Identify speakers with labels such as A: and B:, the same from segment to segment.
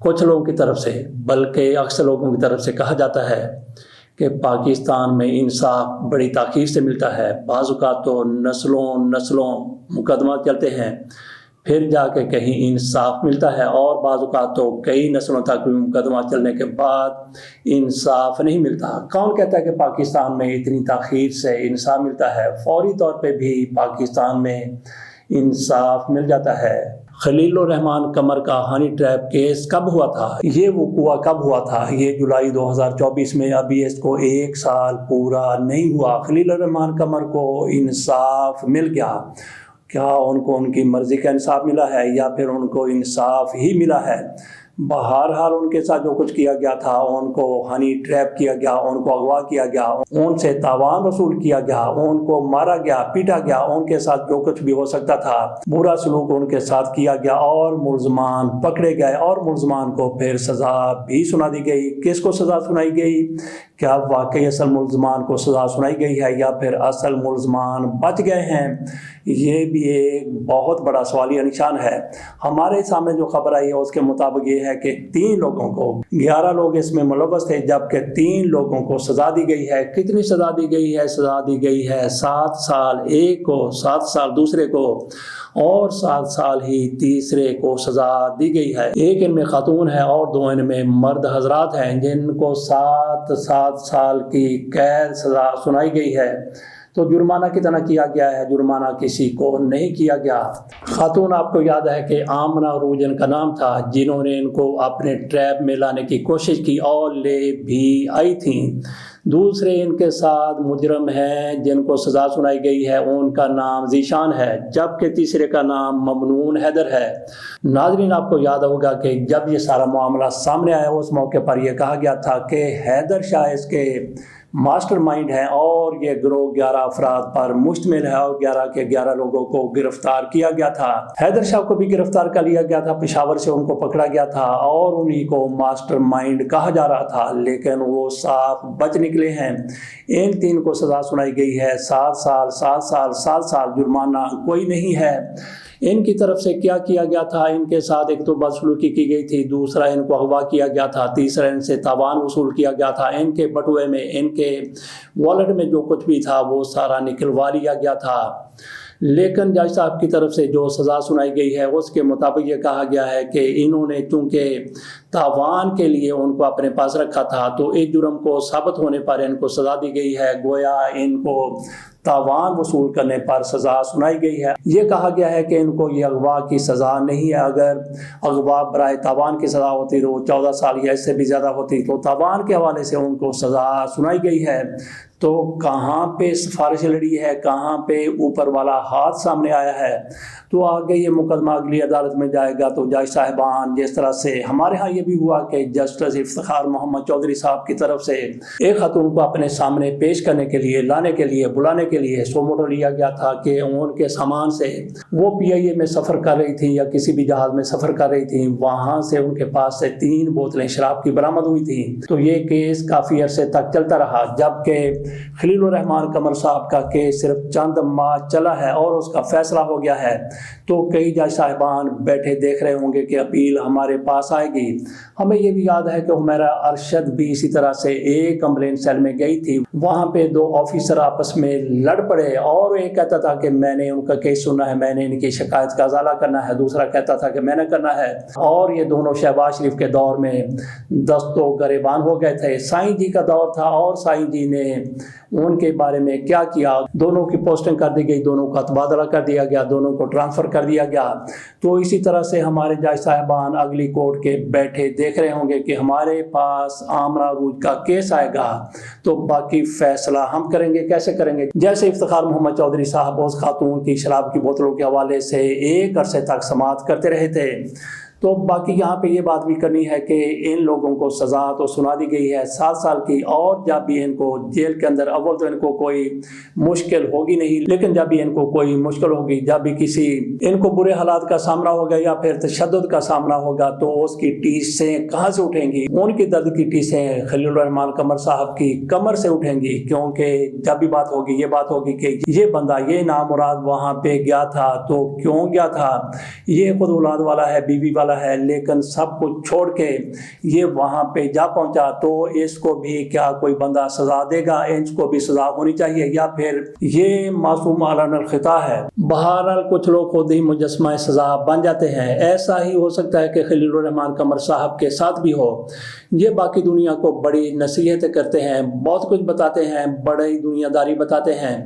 A: کچھ لوگوں کی طرف سے بلکہ اکثر لوگوں کی طرف سے کہا جاتا ہے کہ پاکستان میں انصاف بڑی تاخیر سے ملتا ہے۔ بعض اوقات تو نسلوں مقدمات چلتے ہیں، پھر جا کے کہیں انصاف ملتا ہے، اور بعض اوقات تو کئی نسلوں تک مقدمات چلنے کے بعد انصاف نہیں ملتا۔ کون کہتا ہے کہ پاکستان میں اتنی تاخیر سے انصاف ملتا ہے؟ فوری طور پہ بھی پاکستان میں انصاف مل جاتا ہے۔ خلیل الرحمان قمر کا ہنی ٹریپ کیس کب ہوا تھا؟ یہ وقوع کب ہوا تھا؟ یہ جولائی 2024 میں، ابھی اس کو 1 سال پورا نہیں ہوا۔ خلیل الرحمان قمر کو انصاف مل گیا۔ کیا ان کو ان کی مرضی کا انصاف ملا ہے یا پھر ان کو انصاف ہی ملا ہے؟ بہرحال ان کے ساتھ جو کچھ کیا گیا تھا، ان کو ہنی ٹریپ کیا گیا، ان کو اغوا کیا گیا، ان سے تاوان وصول کیا گیا، ان کو مارا گیا، پیٹا گیا، ان کے ساتھ جو کچھ بھی ہو سکتا تھا برا سلوک ان کے ساتھ کیا گیا، اور ملزمان پکڑے گئے، اور ملزمان کو پھر سزا بھی سنا دی گئی۔ کس کو سزا سنائی گئی؟ کیا واقعی اصل ملزمان کو سزا سنائی گئی ہے یا پھر اصل ملزمان بچ گئے ہیں؟ یہ بھی ایک بہت بڑا سوالیہ نشان ہے۔ ہمارے سامنے جو خبر آئی ہے اس کے مطابق یہ ہے کہ 3 لوگوں کو، 11 لوگ اس میں ملوث تھے، جبکہ 3 لوگوں کو سزا دی گئی ہے۔ کتنی سزا دی گئی ہے؟ سزا دی گئی ہے 7 سال ایک کو، 7 سال دوسرے کو، اور 7 سال ہی تیسرے کو سزا دی گئی ہے۔ ایک ان میں خاتون ہے اور 2 ان میں مرد حضرات ہیں جن کو 7 سال کی قید سزا سنائی گئی ہے۔ تو جرمانہ کتنا کیا گیا ہے؟ جرمانہ کسی کو نہیں کیا گیا۔ خاتون آپ کو یاد ہے کہ آمنہ عروج ان کا نام تھا، جنہوں نے ان کو اپنے ٹریپ میں لانے کی کوشش کی اور لے بھی آئی تھیں۔ دوسرے ان کے ساتھ مجرم ہیں جن کو سزا سنائی گئی ہے، ان کا نام ذیشان ہے، جبکہ تیسرے کا نام ممنون حیدر ہے۔ ناظرین، آپ کو یاد ہوگا کہ جب یہ سارا معاملہ سامنے آیا اس موقع پر یہ کہا گیا تھا کہ حیدر شاہ اس کے ماسٹر مائنڈ ہیں اور یہ گروہ 11 افراد پر مشتمل ہے، اور 11 کے 11 لوگوں کو گرفتار کیا گیا تھا۔ حیدر شاہ کو بھی گرفتار کر لیا گیا تھا، پشاور سے ان کو پکڑا گیا تھا اور انہی کو ماسٹر مائنڈ کہا جا رہا تھا، لیکن وہ صاف بچ نکلے ہیں۔ ان 3 کو سزا سنائی گئی ہے 7 سال، 7 سال، 7 سال، جرمانہ کوئی نہیں ہے۔ ان کی طرف سے کیا کیا گیا تھا؟ ان کے ساتھ ایک تو بدسلوکی کی گئی تھی، دوسرا ان کو اغوا کیا گیا تھا، تیسرا ان سے تاوان وصول کیا گیا تھا، ان کے بٹوے میں، ان کے والٹ میں جو کچھ بھی تھا وہ سارا نکلوا لیا گیا تھا۔ لیکن جج صاحب کی طرف سے جو سزا سنائی گئی ہے اس کے مطابق یہ کہا گیا ہے کہ انہوں نے چونکہ تاوان کے لیے ان کو اپنے پاس رکھا تھا تو اس جرم کو ثابت ہونے پر ان کو سزا دی گئی ہے، گویا ان کو تاوان وصول کرنے پر سزا سنائی گئی ہے۔ یہ کہا گیا ہے کہ ان کو یہ اغوا کی سزا نہیں ہے، اگر اغوا برائے تاوان کی سزا ہوتی تو 14 سال یا اس سے بھی زیادہ ہوتی، تو تاوان کے حوالے سے ان کو سزا سنائی گئی ہے۔ تو کہاں پہ سفارش لڑی ہے، کہاں پہ اوپر والا ہاتھ سامنے آیا ہے؟ تو آگے یہ مقدمہ اگلی عدالت میں جائے گا تو جج صاحبان جس طرح سے ہمارے ہاں یہ بھی ہوا کہ جسٹس افتخار محمد چودھری صاحب کی طرف سے ایک خاتون کو اپنے سامنے پیش کرنے کے لیے، لانے کے لیے، بلانے کے لیے سو موٹر لیا گیا تھا کہ ان کے سامان سے وہ PIA میں سفر کر رہی تھی یا کسی بھی جہاز میں سفر کر رہی تھی، وہاں سے ان کے پاس سے 3 بوتلیں شراب کی برآمد ہوئی تھیں۔ تو یہ کیس کافی عرصے تک چلتا رہا، جبکہ خلیل الرحمان قمر صاحب کا کیس صرف چند ماہ چلا ہے اور اس کا فیصلہ ہو گیا ہے۔ تو کئی جج صاحبان بیٹھے دیکھ رہے ہوں گے کہ اپیل ہمارے پاس آئے گی۔ ہمیں یہ بھی یاد ہے کہ حمیرہ ارشد بھی اسی طرح سے ایک کمپلین سیل میں گئی تھی، وہاں پہ 2 آفیسر آپس میں لڑ پڑے، اور ایک کہتا تھا کہ میں نے ان کا کیس سنا ہے، میں نے ان کی شکایت کا ازالہ کرنا ہے، دوسرا کہتا تھا کہ میں نے کرنا ہے، اور یہ دونوں شہباز شریف کے دور میں دست و گریبان ہو گئے تھے۔ سائیں جی کا دور تھا اور سائیں جی نے ان کے بارے میں کیا کیا، دونوں کی پوسٹنگ کر دی گئی، دونوں کا تبادلہ کر دیا گیا، دونوں کو ٹرانسفر کر دیا گیا۔ تو اسی طرح سے ہمارے جج صاحبان اگلی کورٹ کے بیٹھے دیکھ رہے ہوں گے کہ ہمارے پاس آمنہ عروج کا کیس آئے گا تو باقی فیصلہ ہم کریں گے۔ کیسے کریں گے؟ جیسے افتخار محمد چودھری صاحب اس خاتون کی شراب کی بوتلوں کے حوالے سے ایک عرصے تک سماعت کرتے رہے تھے، تو باقی یہاں پہ یہ بات بھی کرنی ہے کہ ان لوگوں کو سزا تو سنا دی گئی ہے 7 سال کی، اور جب بھی ان کو جیل کے اندر، اول تو ان کو کوئی مشکل ہوگی نہیں، لیکن جب بھی ان کو کوئی مشکل ہوگی، جب بھی کسی ان کو برے حالات کا سامنا ہوگا یا پھر تشدد کا سامنا ہوگا، تو اس کی ٹیسیں کہاں سے اٹھیں گی؟ ان کی درد کی ٹیسیں خلیل الرحمان قمر صاحب کی کمر سے اٹھیں گی، کیونکہ جب بھی بات ہوگی یہ بات ہوگی کہ یہ بندہ، یہ نامراد وہاں پہ گیا تھا تو کیوں گیا تھا، یہ خود اولاد والا ہے، بیوی والا والا ہے لیکن سب کچھ چھوڑ کے یہ وہاں پہ جا پہنچا تو اس کو بھی کیا کوئی بندہ سزا دے گا؟ اس کو بھی سزا ہونی چاہیے یا پھر یہ معصوم علیٰ الخطا ہے؟ بہرحال کچھ لوگ خود ہی مجسمہ سزا بن جاتے ہیں۔ ایسا ہی ہو سکتا ہے کہ خلیل الرحمان قمر صاحب کے ساتھ بھی ہو۔ یہ باقی دنیا کو بڑی نصیحتیں کرتے ہیں، بہت کچھ بتاتے ہیں، بڑی دنیا داری بتاتے ہیں،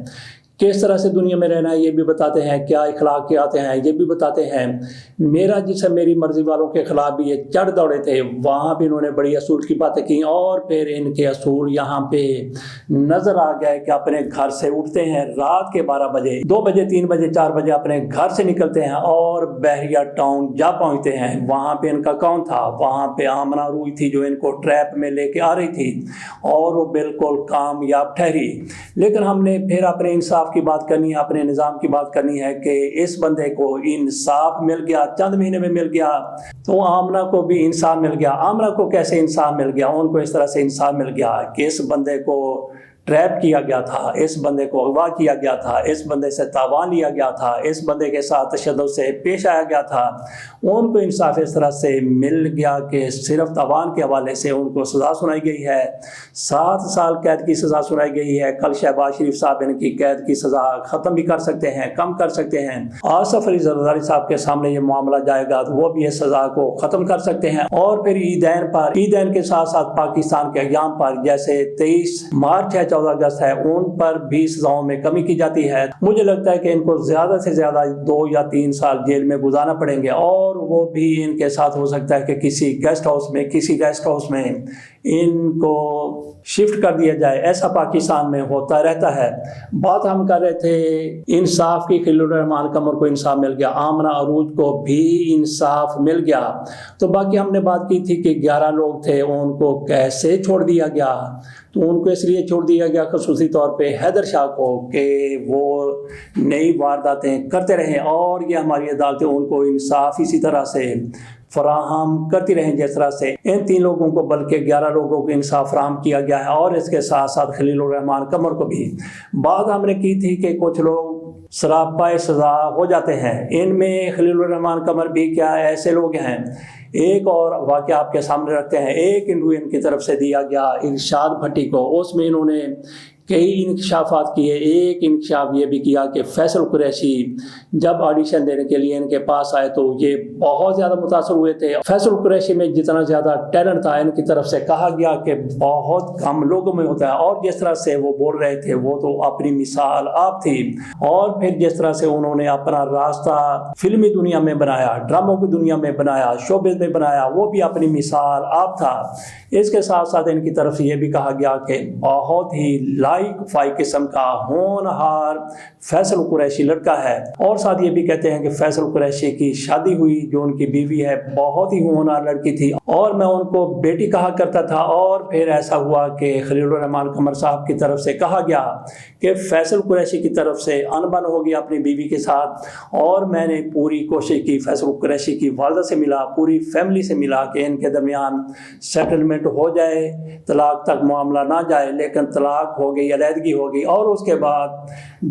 A: کس طرح سے دنیا میں رہنا ہے یہ بھی بتاتے ہیں، کیا اخلاق کے آتے ہیں یہ بھی بتاتے ہیں۔ میرا جسم میری مرضی والوں کے خلاف بھی یہ چڑھ دوڑے تھے، وہاں بھی انہوں نے بڑی اصول کی باتیں کی، اور پھر ان کے اصول یہاں پہ نظر آ گئے کہ اپنے گھر سے اٹھتے ہیں رات کے 12 بجے، 2 بجے، 3 بجے، 4 بجے اپنے گھر سے نکلتے ہیں اور بحریہ ٹاؤن جا پہنچتے ہیں۔ وہاں پہ ان کا کون تھا؟ وہاں پہ آمنہ روئی تھی جو ان کو ٹریپ میں لے کے آ رہی تھی، اور وہ بالکل کامیاب ٹھہری۔ لیکن ہم نے پھر اپنے انصاف کی بات کرنی ہے، اپنے نظام کی بات کرنی ہے کہ اس بندے کو انصاف مل گیا، چند مہینے میں مل گیا، تو آمنہ کو بھی انصاف مل گیا۔ آمنہ کو کیسے انصاف مل گیا؟ ان کو اس طرح سے انصاف مل گیا کہ اس بندے کو ٹریپ کیا گیا تھا، اس بندے کو اغوا کیا گیا تھا، اس بندے سے تاوان لیا گیا تھا، اس بندے کے ساتھ تشدد سے پیش آیا گیا تھا۔ ان کو انصاف اس طرح سے مل گیا کہ صرف تاوان کے حوالے سے ان کو سزا سنائی گئی ہے، 7 سال قید کی سزا سنائی گئی ہے۔ کل شہباز شریف صاحب ان کی قید کی سزا ختم بھی کر سکتے ہیں، کم کر سکتے ہیں۔ آصف علی زرداری صاحب کے سامنے یہ معاملہ جائے گا تو وہ بھی اس سزا کو ختم کر سکتے ہیں۔ اور پھر عیدین کے ساتھ ساتھ پاکستان کے ایام پر جیسے 23 مارچ ہے، 14 اگست ہے، ان پر بھی سزاؤں میں کمی کی جاتی ہے۔ مجھے لگتا ہے کہ ان کو زیادہ سے زیادہ 2 یا 3 سال جیل میں گزارنا پڑیں گے، اور وہ بھی ان کے ساتھ ہو سکتا ہے کہ کسی گیسٹ ہاؤس میں ان کو شفٹ کر دیا جائے۔ ایسا پاکستان میں ہوتا رہتا ہے۔ بات ہم کر رہے تھے انصاف کی، خلیل الرحمان قمر کو انصاف مل گیا، آمنہ عروج کو بھی انصاف مل گیا۔ تو باقی ہم نے بات کی تھی کہ 11 لوگ تھے، ان کو کیسے چھوڑ دیا گیا؟ تو ان کو اس لیے چھوڑ دیا گیا خصوصی طور پہ حیدر شاہ کو کہ وہ نئی وارداتیں کرتے رہیں، اور یہ ہماری عدالتیں ان کو انصاف اسی طرح سے فراہم کرتی رہیں جس طرح سے ان 3 لوگوں کو، بلکہ 11 لوگوں کو انصاف فراہم کیا گیا ہے، اور اس کے ساتھ ساتھ خلیل الرحمان قمر کو بھی۔ بات ہم نے کی تھی کہ کچھ لوگ سراپا سزا ہو جاتے ہیں، ان میں خلیل الرحمان قمر بھی کیا ایسے لوگ ہیں۔ ایک اور واقعہ آپ کے سامنے رکھتے ہیں۔ ایک انٹرویو ان کی طرف سے دیا گیا ارشاد بھٹی کو، اس میں انہوں نے کئی انکشافات کیے۔ ایک انکشاف یہ بھی کیا کہ فیصل قریشی جب آڈیشن دینے کے لیے ان کے پاس آئے تو یہ بہت زیادہ متاثر ہوئے تھے۔ فیصل قریشی میں جتنا زیادہ ٹیلنٹ تھا ان کی طرف سے کہا گیا کہ بہت کم لوگوں میں ہوتا ہے، اور جس طرح سے وہ بول رہے تھے وہ تو اپنی مثال آپ تھی۔ اور پھر جس طرح سے انہوں نے اپنا راستہ فلمی دنیا میں بنایا، ڈراموں کی دنیا میں بنایا، شوبز میں بنایا، وہ بھی اپنی مثال آپ تھا۔ اس کے ساتھ ساتھ ان کی طرف سے یہ بھی کہا گیا کہ بہت ہی لائق فائی قسم کا ہونہار فیصل قریشی لڑکا ہے، اور ساتھ یہ بھی کہتے ہیں کہ فیصل قریشی کی شادی ہوئی، جو ان کی بیوی ہے بہت ہی ہونہار لڑکی تھی، اور میں ان کو بیٹی کہا کرتا تھا۔ اور پھر ایسا ہوا کہ خلیل الرحمان قمر صاحب کی طرف سے کہا گیا کہ فیصل قریشی کی طرف سے انبن ہو گیا اپنی بیوی کے ساتھ، اور میں نے پوری کوشش کی، فیصل قریشی کی والدہ سے ملا، پوری فیملی سے ملا کہ ان کے درمیان سیٹلمنٹ ہو جائے، طلاق تک معاملہ نہ جائے، لیکن طلاق ہو گئی، علیحدگی ہو گئی۔ اور اس کے بعد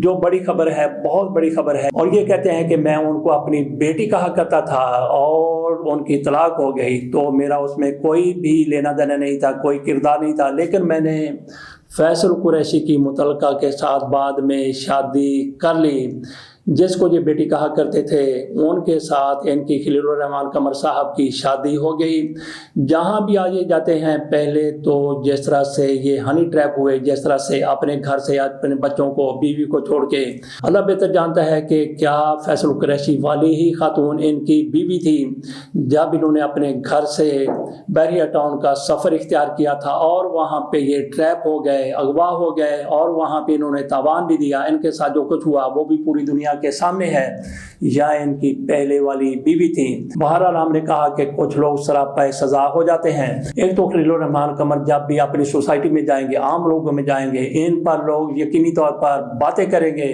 A: جو بڑی خبر ہے، بہت بڑی خبر ہے، اور یہ کہتے ہیں کہ میں ان کو اپنی بیٹی کہا کرتا تھا اور ان کی طلاق ہو گئی، تو میرا اس میں کوئی بھی لینا دینا نہیں تھا، کوئی کردار نہیں تھا، لیکن میں نے فیصل قریشی کی متعلقہ کے ساتھ بعد میں شادی کر لی، جس کو یہ بیٹی کہا کرتے تھے ان کے ساتھ ان کی خلیل الرحمان قمر صاحب کی شادی ہو گئی۔ جہاں بھی آئے جاتے ہیں، پہلے تو جس طرح سے یہ ہنی ٹریپ ہوئے، جس طرح سے اپنے گھر سے اپنے بچوں کو، بیوی کو چھوڑ کے، اللہ بہتر جانتا ہے کہ کیا فیصل قریشی والی ہی خاتون ان کی بیوی تھی جب انہوں نے اپنے گھر سے بحریہ ٹاؤن کا سفر اختیار کیا تھا، اور وہاں پہ یہ ٹریپ ہو گئے، اغوا ہو گئے، اور وہاں پہ انہوں نے تاوان بھی دیا۔ ان کے ساتھ جو کچھ ہوا وہ بھی پوری دنیا کے سامنے ہے، یا ان کی پہلے والی بیوی تھی۔ بہرحال ہم نے کہا کہ کچھ لوگ سراپا سزا ہو جاتے ہیں۔ ایک تو خلیل الرحمان قمر جب بھی اپنی سوسائٹی میں جائیں گے، عام لوگوں میں جائیں گے، ان پر لوگ یقینی طور پر باتیں کریں گے،